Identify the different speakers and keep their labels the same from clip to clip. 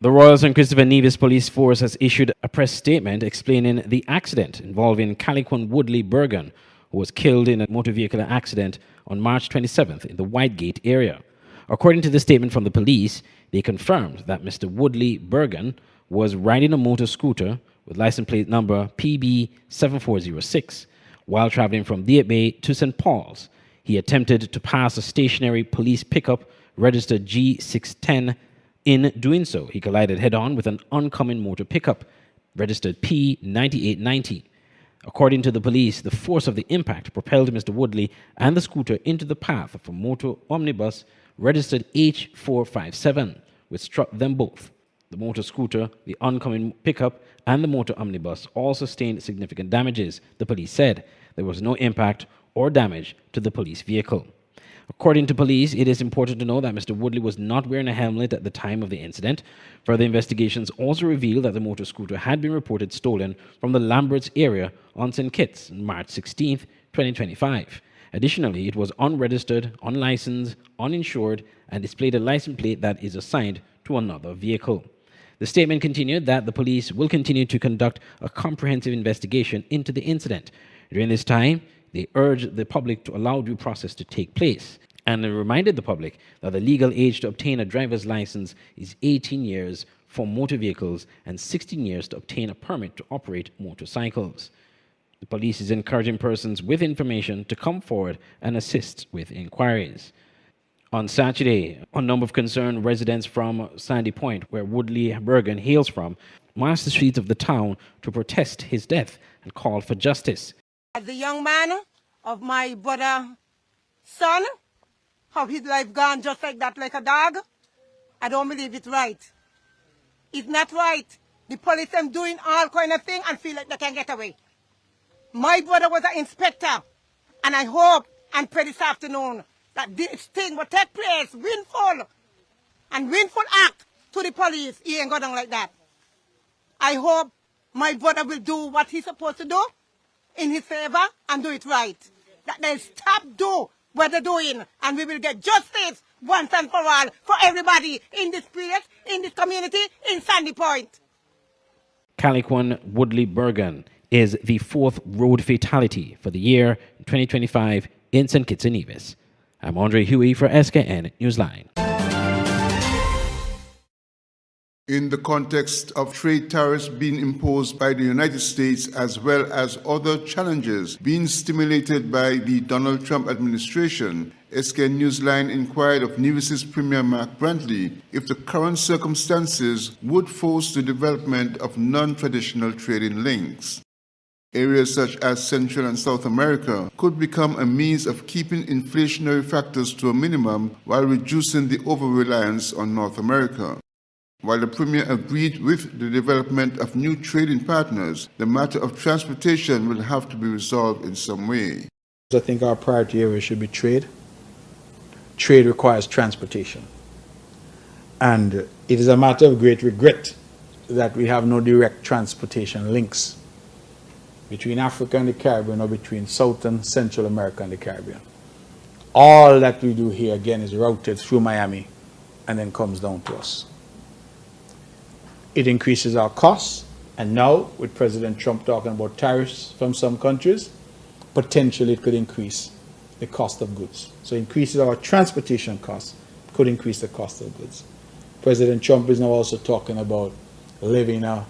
Speaker 1: The Royal St. Christopher Nevis Police Force has issued a press statement explaining the accident involving Caliquan Woodley Bergen, who was killed in a motor vehicle accident on March 27th in the Whitegate area. According to the statement from the police, they confirmed that Mr. Woodley Bergen was riding a motor scooter with license plate number PB7406 while traveling from Deep Bay to St. Paul's. He attempted to pass a stationary police pickup registered G610. In doing so, he collided head-on with an oncoming motor pickup registered P9890. According to the police, the force of the impact propelled Mr. Woodley and the scooter into the path of a motor omnibus registered H457, which struck them both. The motor scooter, the oncoming pickup, and the motor omnibus all sustained significant damages, the police said. There was no impact or damage to the police vehicle. According to police, it is important to know that Mr. Woodley was not wearing a helmet at the time of the incident. Further investigations also revealed that the motor scooter had been reported stolen from the Lamberts area on St. Kitts on March 16, 2025. Additionally, it was unregistered, unlicensed, uninsured, and displayed a license plate that is assigned to another vehicle. The statement continued that the police will continue to conduct a comprehensive investigation into the incident. During this time, they urged the public to allow due process to take place and reminded the public that the legal age to obtain a driver's license is 18 years for motor vehicles and 16 years to obtain a permit to operate motorcycles. The police is encouraging persons with information to come forward and assist with inquiries. On Saturday, a number of concerned residents from Sandy Point, where Woodley Bergen hails from, marched the streets of the town to protest his death and call for justice.
Speaker 2: The young man of my brother son, how his life gone just like that, like a dog, I don't believe it's right. It's not right. The police are doing all kind of things and feel like they can get away. My brother was an inspector, and I hope and pray this afternoon that this thing will take place, windfall act to the police. He ain't go down like that. I hope my brother will do what he's supposed to do in his favor and do it right. That they'll stop do what they're doing and we will get justice once and for all for everybody in this place, in this community, in Sandy Point.
Speaker 1: Caliquan Woodley Bergen is the fourth road fatality for the year 2025 in St. Kitts and Nevis. I'm Andre Huey for SKN Newsline.
Speaker 3: In the context of trade tariffs being imposed by the United States as well as other challenges being stimulated by the Donald Trump administration, SK Newsline inquired of Nevis's Premier Mark Brantley if the current circumstances would force the development of non-traditional trading links. Areas such as Central and South America could become a means of keeping inflationary factors to a minimum while reducing the over-reliance on North America. While the Premier agreed with the development of new trading partners, the matter of transportation will have to be resolved in some way.
Speaker 4: I think our priority area should be trade. Trade requires transportation. And it is a matter of great regret that we have no direct transportation links between Africa and the Caribbean or between South and Central America and the Caribbean. All that we do here, again, is routed through Miami and then comes down to us. It increases our costs, and now, with President Trump talking about tariffs from some countries, potentially it could increase the cost of goods. So it increases our transportation costs, could increase the cost of goods. President Trump is now also talking about levying a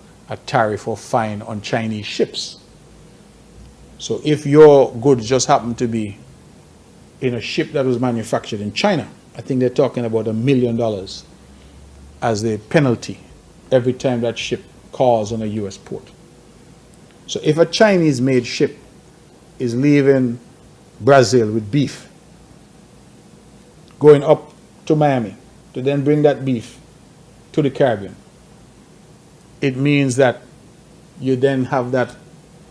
Speaker 4: tariff or fine on Chinese ships. So if your goods just happen to be in a ship that was manufactured in China, I think they're talking about $1 million as the penalty every time that ship calls on a U.S. port. So if a Chinese-made ship is leaving Brazil with beef, going up to Miami to then bring that beef to the Caribbean, it means that you then have that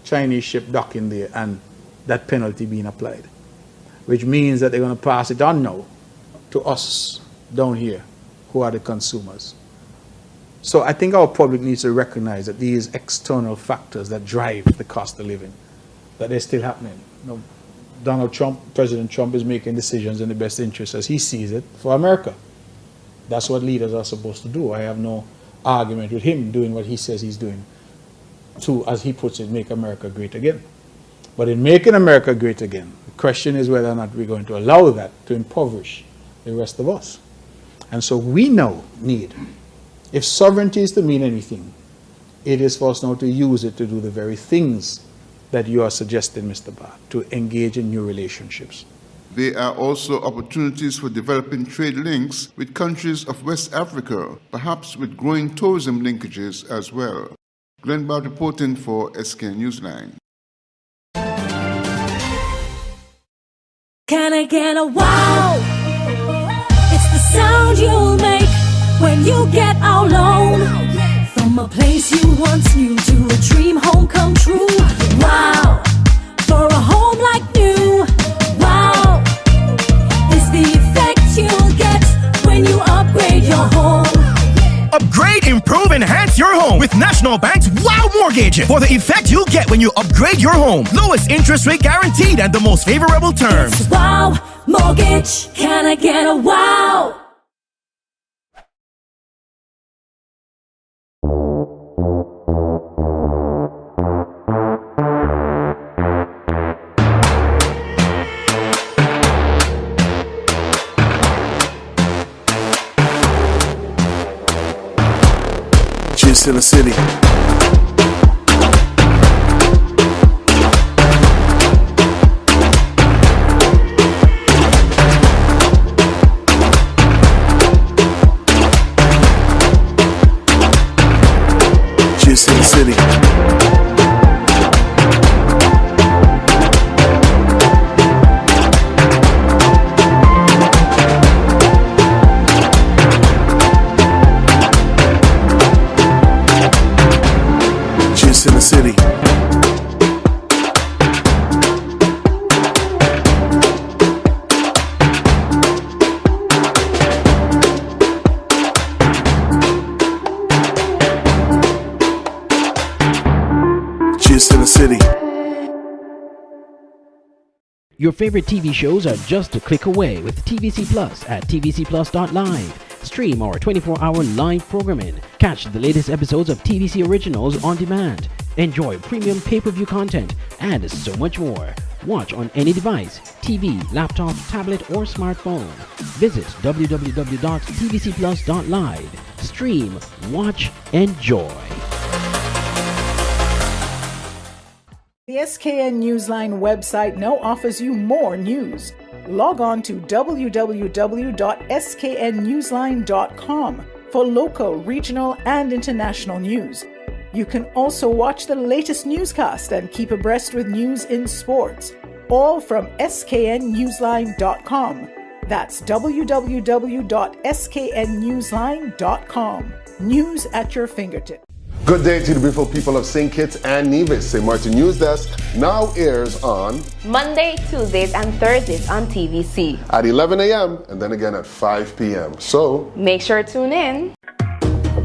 Speaker 4: Chinese ship docking there and that penalty being applied, which means that they're going to pass it on now to us down here who are the consumers. So I think our public needs to recognize that these external factors that drive the cost of living, that they're still happening. You know, Donald Trump, President Trump, is making decisions in the best interest as he sees it for America. That's what leaders are supposed to do. I have no argument with him doing what he says he's doing to, as he puts it, make America great again. But in making America great again, the question is whether or not we're going to allow that to impoverish the rest of us. And so we now need, if sovereignty is to mean anything, it is for us now to use it to do the very things that you are suggesting, Mr. Barr, to engage in new relationships.
Speaker 3: There are also opportunities for developing trade links with countries of West Africa, perhaps with growing tourism linkages as well. Glenn Barr reporting for SK Newsline.
Speaker 5: Can I get a wow? It's the sound you'll make when you get out alone. From a place you once knew to a dream home come true. Wow, for a home like new. Wow, is the effect you'll get when you upgrade your home.
Speaker 6: Upgrade, improve, enhance your home with National Bank's Wow Mortgage. For the effect you'll get when you upgrade your home. Lowest interest rate guaranteed and the most favorable terms.
Speaker 5: It's Wow Mortgage. Can I get a wow?
Speaker 7: In the city. Just in the city. In the city. Just in the city.
Speaker 1: Your favorite TV shows are just a click away with TVC Plus at tvcplus.live. Stream our 24-hour live programming. Catch the latest episodes of TVC Originals on demand. Enjoy premium pay-per-view content and so much more. Watch on any device, TV, laptop, tablet, or smartphone. Visit www.tvcplus.live. Stream, watch, enjoy.
Speaker 8: The SKN Newsline website now offers you more news. Log on to www.sknnewsline.com for local, regional, and international news. You can also watch the latest newscast and keep abreast with news in sports, all from sknnewsline.com. That's www.sknnewsline.com. News at your fingertips.
Speaker 9: Good day to the beautiful people of St. Kitts and Nevis. St. Martin News Desk now airs on
Speaker 10: Monday, Tuesdays, and Thursdays on TVC
Speaker 9: at 11 a.m. and then again at 5 p.m. So
Speaker 10: make sure to tune in.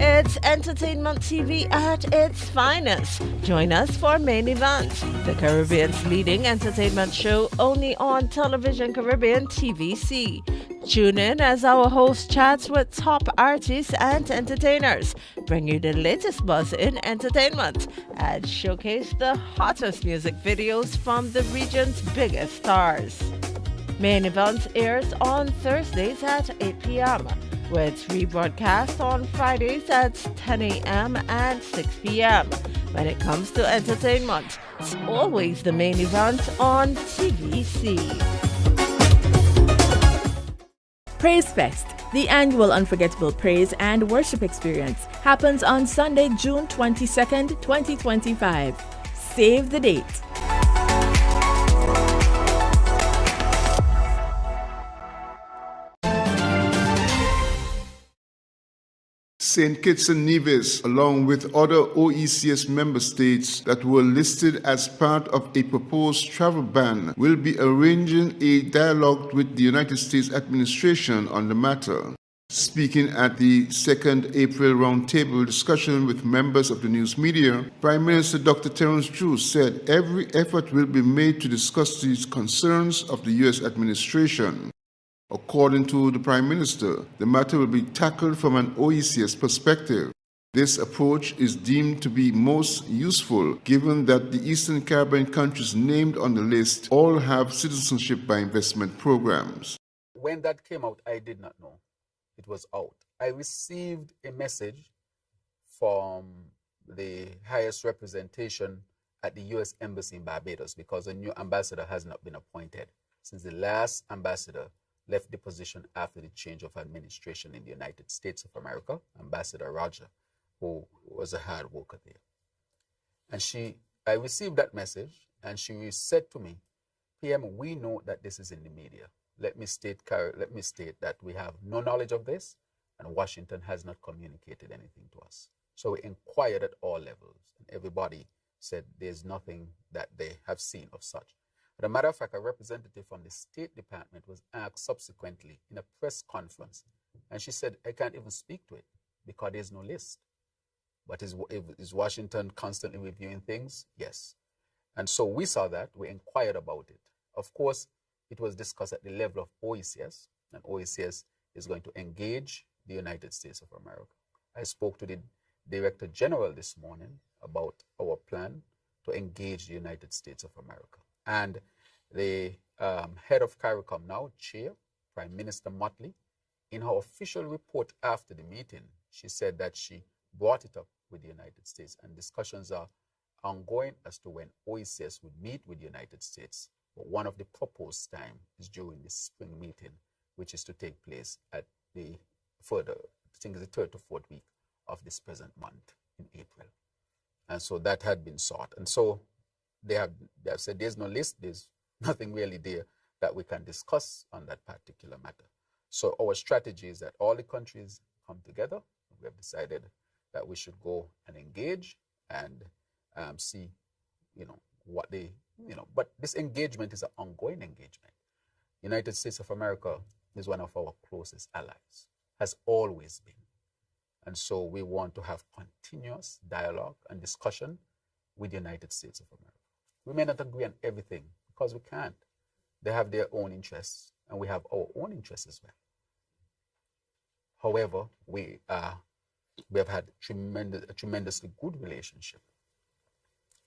Speaker 11: It's Entertainment TV at its finest. Join us for Main Event, the Caribbean's leading entertainment show only on Television Caribbean TVC. Tune in as our host chats with top artists and entertainers, bring you the latest buzz in entertainment, and showcase the hottest music videos from the region's biggest stars. Main Event airs on Thursdays at 8 p.m. with rebroadcast on Fridays at 10 a.m. and 6 p.m. When it comes to entertainment, it's always the Main Event on TVC.
Speaker 12: Praise Fest, the annual unforgettable praise and worship experience, happens on Sunday, June 22nd, 2025. Save the date.
Speaker 3: St. Kitts and Nevis, along with other OECS member states that were listed as part of a proposed travel ban, will be arranging a dialogue with the United States administration on the matter. Speaking at the 2nd April roundtable discussion with members of the news media, Prime Minister Dr. Terence Drew said every effort will be made to discuss these concerns of the U.S. administration. According to the Prime Minister, the matter will be tackled from an OECS perspective. This approach is deemed to be most useful given that the Eastern Caribbean countries named on the list all have citizenship by investment programs.
Speaker 13: When that came out, I did not know it was out. I received a message from the highest representation at the U.S. Embassy in Barbados because a new ambassador has not been appointed since the last ambassador left the position after the change of administration in the United States of America, Ambassador Roger, who was a hard worker there. And I received that message, and she said to me, PM, we know that this is in the media. Let me state that we have no knowledge of this, and Washington has not communicated anything to us. So we inquired at all levels, and everybody said there's nothing that they have seen of such. As a matter of fact, a representative from the State Department was asked subsequently in a press conference, and she said, I can't even speak to it because there's no list. But is Washington constantly reviewing things? Yes. And so we saw that, we inquired about it. Of course, it was discussed at the level of OECS, and OECS is going to engage the United States of America. I spoke to the Director General this morning about our plan to engage the United States of America. And the head of CARICOM now, Chair, Prime Minister Motley, in her official report after the meeting, she said that she brought it up with the United States, and discussions are ongoing as to when OECS would meet with the United States. But one of the proposed time is during the spring meeting, which is to take place at the further, I think it's the 3rd to 4th week of this present month in April. And so that had been sought. And so they have said there's no list, there's nothing really there that we can discuss on that particular matter. So our strategy is that all the countries come together. We have decided that we should go and engage and see, what they, but this engagement is an ongoing engagement. United States of America is one of our closest allies, has always been. And so we want to have continuous dialogue and discussion with the United States of America. We may not agree on everything because we can't. They have their own interests and we have our own interests as well. However, we have had a tremendously good relationship,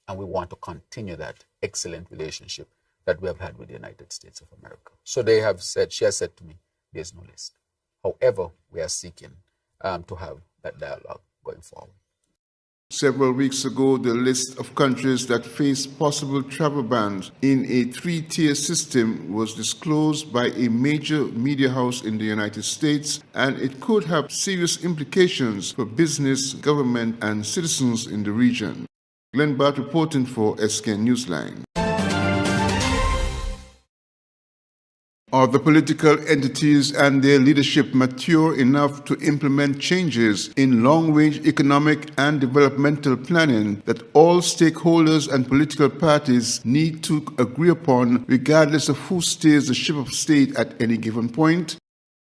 Speaker 13: and we want to continue that excellent relationship that we have had with the United States of America. So she has said to me, there's no list. However, we are seeking to have that dialogue going forward.
Speaker 3: Several weeks ago, the list of countries that face possible travel bans in a 3-tier system was disclosed by a major media house in the United States, and it could have serious implications for business, government, and citizens in the region. Glenn Bart reporting for SK Newsline. Are the political entities and their leadership mature enough to implement changes in long-range economic and developmental planning that all stakeholders and political parties need to agree upon, regardless of who steers the ship of state at any given point?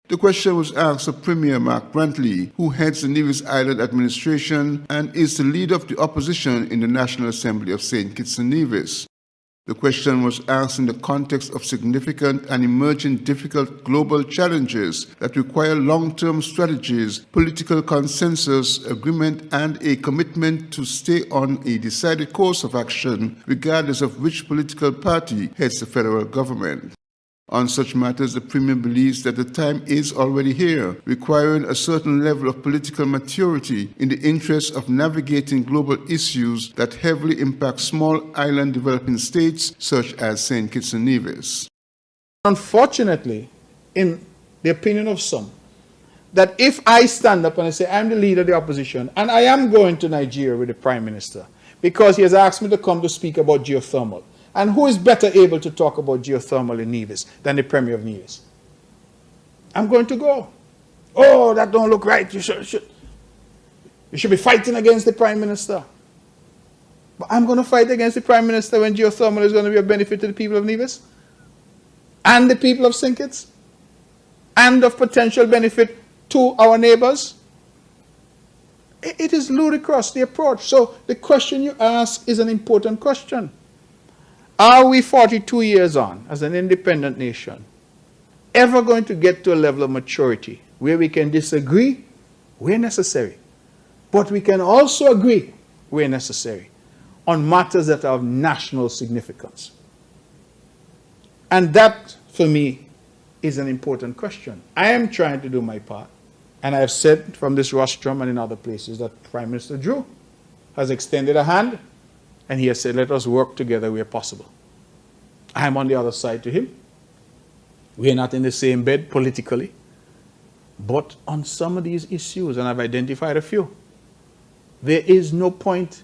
Speaker 3: The question was asked of Premier Mark Brantley, who heads the Nevis Island administration and is the leader of the opposition in the National Assembly of St. Kitts and Nevis. The question was asked in the context of significant and emerging difficult global challenges that require long-term strategies, political consensus, agreement, and a commitment to stay on a decided course of action, regardless of which political party heads the federal government. On such matters, the Premier believes that the time is already here, requiring a certain level of political maturity in the interest of navigating global issues that heavily impact small island developing states such as St. Kitts and Nevis.
Speaker 4: Unfortunately, in the opinion of some, that if I stand up and I say I'm the leader of the opposition and I am going to Nigeria with the Prime Minister because he has asked me to come to speak about geothermal, and who is better able to talk about geothermal in Nevis than the Premier of Nevis? I'm going to go. Oh, that don't look right. You should be fighting against the Prime Minister. But I'm going to fight against the Prime Minister when geothermal is going to be a benefit to the people of Nevis and the people of St. Kitts and of potential benefit to our neighbors. It is ludicrous, the approach. So the question you ask is an important question. Are we 42 years on as an independent nation ever going to get to a level of maturity where we can disagree where necessary, But we can also agree, where necessary, on matters that are of national significance. And that, for me, is an important question. I am trying to do my part. And I have said from this rostrum and in other places that Prime Minister Drew has extended a hand, and he has said, let us work together where possible. I am on the other side to him. We are not in the same bed politically, but on some of these issues, and I've identified a few, there is no point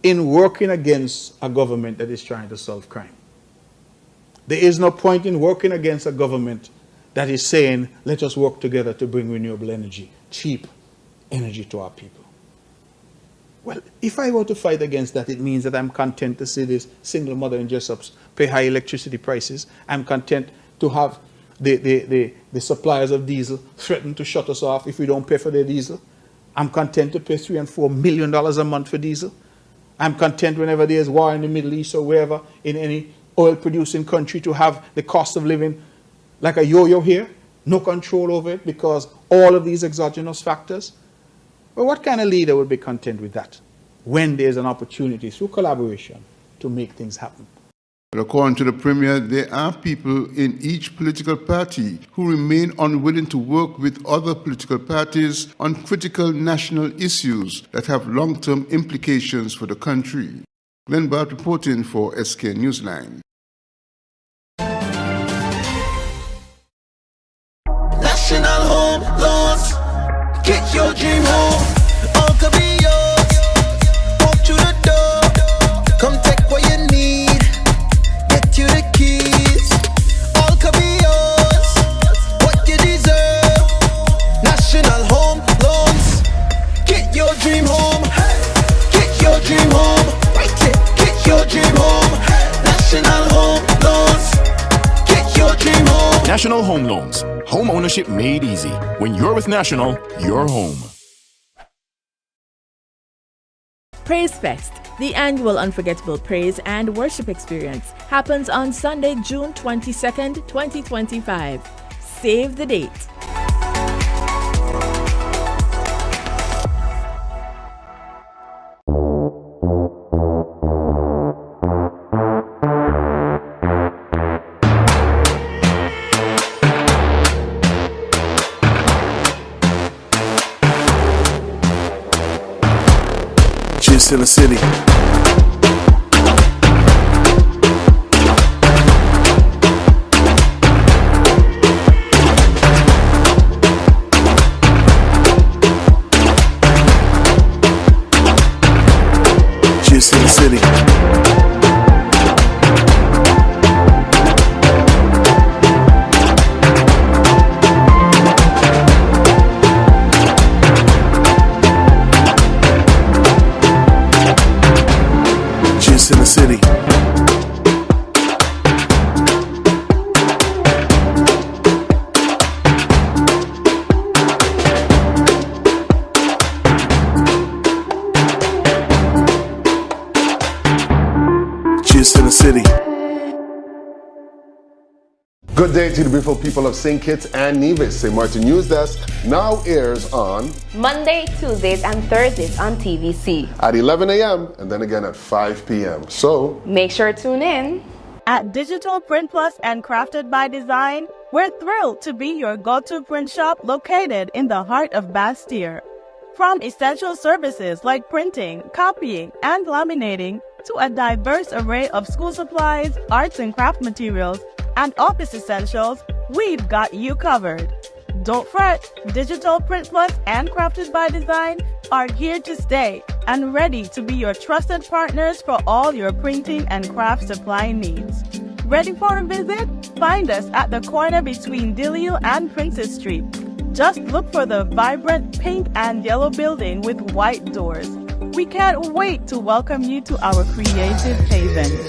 Speaker 4: in working against a government that is trying to solve crime. There is no point in working against a government that is saying, let us work together to bring renewable energy, cheap energy to our people. Well, if I were to fight against that, it means that I'm content to see this single mother in Jessups pay high electricity prices. I'm content to have the suppliers of diesel threaten to shut us off if we don't pay for their diesel. I'm content to pay $3 and $4 million a month for diesel. I'm content whenever there's war in the Middle East or wherever in any oil-producing country to have the cost of living like a yo-yo here, no control over it because all of these exogenous factors. Well, what kind of leader would be content with that when there's an opportunity through collaboration to make things happen?
Speaker 3: But according to the Premier, there are people in each political party who remain unwilling to work with other political parties on critical national issues that have long-term implications for the country. Glenn Bart reporting for SK Newsline.
Speaker 14: National Home Loans. Get your dream home. All could be yours. Walk through the door. Come take what you need. Get you the keys. All could be yours. What you deserve. National Home Loans. Get your dream home. Get your dream home. Right it. Get your dream home. National Home Loans. Get your dream home.
Speaker 6: National Home Loans. Home ownership made easy. When you're with National, you're home.
Speaker 12: Praise Fest, the annual unforgettable praise and worship experience, happens on Sunday, June 22nd, 2025. Save the date.
Speaker 7: In the city. Just in the city. In the city. Just in the city.
Speaker 9: Good day to the beautiful people of St. Kitts and Nevis. St. Martin News Desk now airs on
Speaker 10: Monday, Tuesdays, and Thursdays on TVC
Speaker 9: at 11 a.m. and then again at 5 p.m. So
Speaker 10: make sure to tune in.
Speaker 15: At Digital Print Plus and Crafted by Design, we're thrilled to be your go-to print shop located in the heart of Bastille. From essential services like printing, copying, and laminating to a diverse array of school supplies, arts and craft materials, and office essentials, we've got you covered. Don't fret, Digital Print Plus and Crafted by Design are here to stay and ready to be your trusted partners for all your printing and craft supply needs. Ready for a visit? Find us at the corner between Dillio and Princess Street. Just look for the vibrant pink and yellow building with white doors. We can't wait to welcome you to our creative haven.